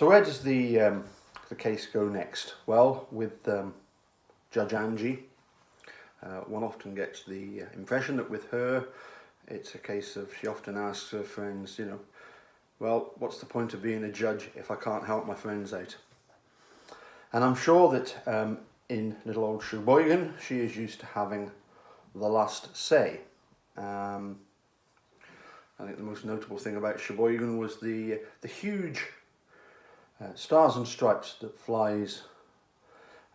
So where does the case go next? Well, with Judge Angie, one often gets the impression that with her, it's a case of she often asks her friends, you know, well, what's the point of being a judge if I can't help my friends out? And I'm sure that in little old Sheboygan, she is used to having the last say. I think the most notable thing about Sheboygan was the huge stars and stripes that flies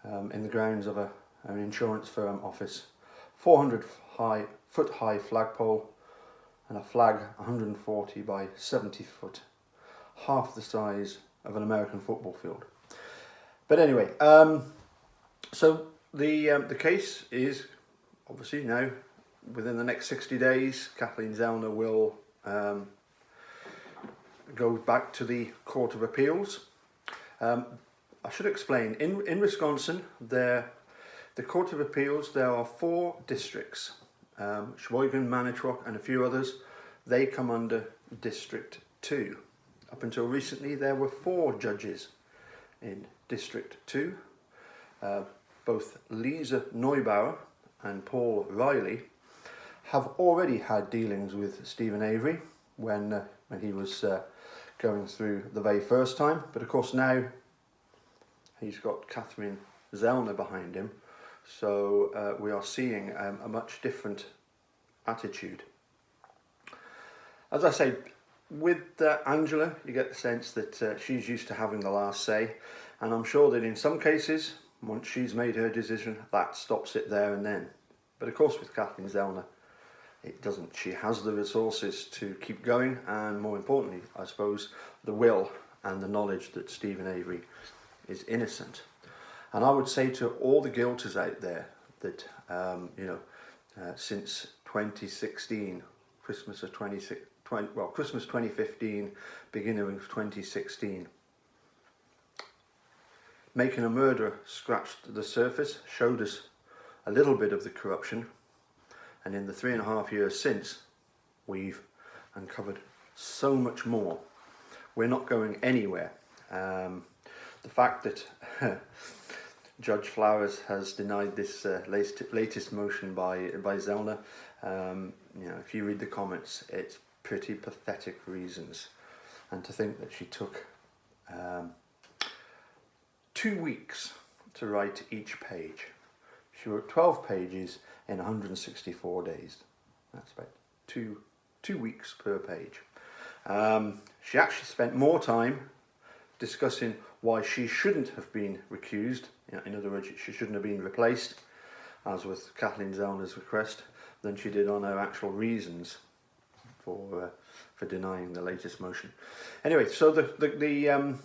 in the grounds of an insurance firm office. 400-foot high flagpole and a flag 140 by 70 foot, half the size of an American football field. But anyway, so the case is obviously now within the next 60 days. Kathleen Zellner will go back to the Court of Appeals. I should explain, in Wisconsin, the Court of Appeals, there are 4 districts, Sheboygan, Manitowoc and a few others. They come under District 2. Up until recently there were 4 judges in District 2. Both Lisa Neubauer and Paul Riley have already had dealings with Stephen Avery when he was going through the very first time, but of course now he's got Kathleen Zellner behind him, so we are seeing a much different attitude. As I say, with Angela, you get the sense that she's used to having the last say, and I'm sure that in some cases, once she's made her decision, that stops it there and then. But of course with Kathleen Zellner, it doesn't. She has the resources to keep going, and more importantly, I suppose, the will and the knowledge that Stephen Avery is innocent. And I would say to all the guilters out there that, since 2016, Christmas 2015, beginning of 2016, Making a Murderer scratched the surface, showed us a little bit of the corruption, and in the 3.5 years since, we've uncovered so much more. We're not going anywhere. The fact that Judge Flowers has denied this latest motion by Zellner, if you read the comments, it's pretty pathetic reasons. And to think that she took 2 weeks to write each page. She wrote 12 pages in 164 days. That's about two weeks per page. She actually spent more time discussing why she shouldn't have been recused. In other words, she shouldn't have been replaced, as with Kathleen Zellner's request, than she did on her actual reasons for denying the latest motion. Anyway, so the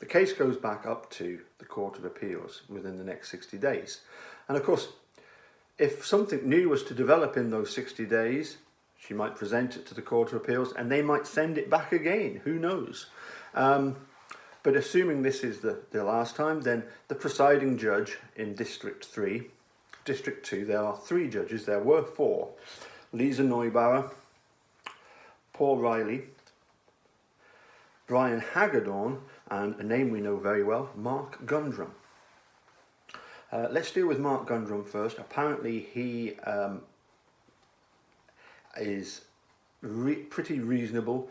case goes back up to the Court of Appeals within the next 60 days. And of course, if something new was to develop in those 60 days, she might present it to the Court of Appeals and they might send it back again. Who knows? But assuming this is the last time, then the presiding judge in District 2, there are 3 judges. There were 4. Lisa Neubauer, Paul Riley, Brian Hagedorn, and a name we know very well, Mark Gundrum. Let's deal with Mark Gundrum first. Apparently he is pretty reasonable.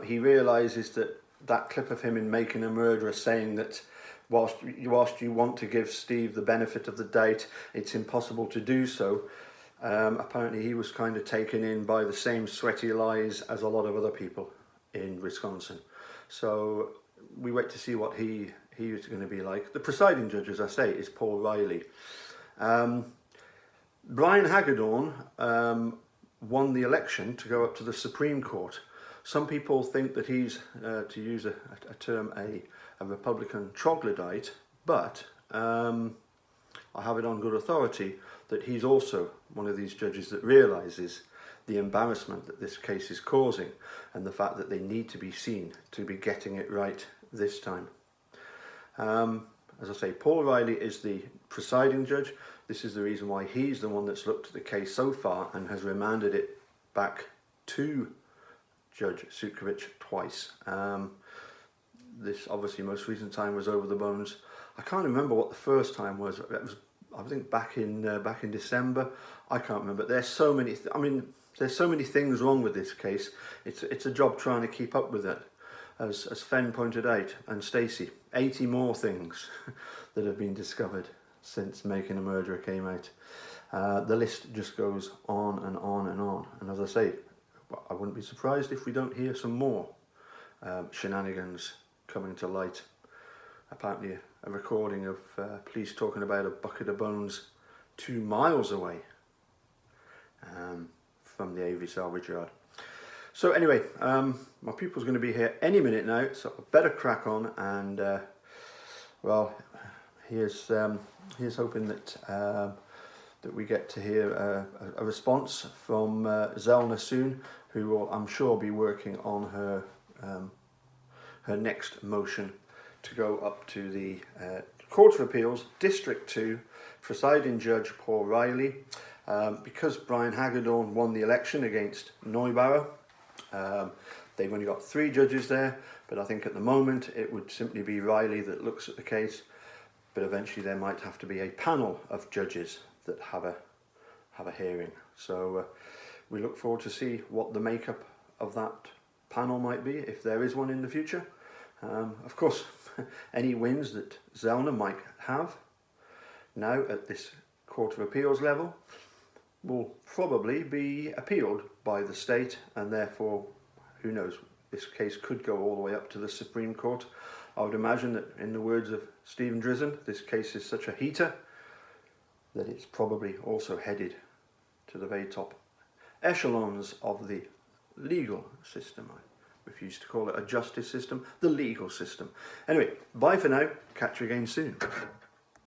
He realises that clip of him in Making a Murderer saying that whilst you want to give Steve the benefit of the doubt, it's impossible to do so. Apparently he was kind of taken in by the same sweaty lies as a lot of other people in Wisconsin. So we wait to see what he is going to be like. The presiding judge, as I say, is Paul Riley. Brian Hagedorn won the election to go up to the Supreme Court. Some people think that he's, to use a term, a Republican troglodyte, but I have it on good authority that he's also one of these judges that realises the embarrassment that this case is causing and the fact that they need to be seen to be getting it right this time. As I say, Paul Riley is the presiding judge. This is the reason why he's the one that's looked at the case so far and has remanded it back to Judge Sukovich twice. this obviously most recent time was over the bones. I can't remember what the first time was. It was, I think, back in December. I can't remember. There's so many. There's so many things wrong with this case. It's a job trying to keep up with it. As Fen pointed out, and Stacey, 80 more things that have been discovered since Making a Murderer came out. The list just goes on and on and on. And as I say, I wouldn't be surprised if we don't hear some more shenanigans coming to light. Apparently a recording of police talking about a bucket of bones 2 miles away from the Avery salvage yard. So anyway, my pupil's going to be here any minute now, so I better crack on, and well, here's hoping that that we get to hear a response from Zellner soon, who will, I'm sure, be working on her her next motion to go up to the Court of Appeals, District 2, presiding judge Paul Riley. Because Brian Hagedorn won the election against Neubauer, they've only got 3 judges there, but I think at the moment it would simply be Riley that looks at the case, but eventually there might have to be a panel of judges that have a hearing. So we look forward to see what the makeup of that panel might be, if there is one in the future. Of course, any wins that Zellner might have now at this Court of Appeals level will probably be appealed by the state, and therefore, who knows, this case could go all the way up to the Supreme Court. I would imagine that, in the words of Stephen Drizzen, this case is such a heater that it's probably also headed to the very top echelons of the legal system. I refuse to call it a justice system, the legal system. Anyway, bye for now, catch you again soon.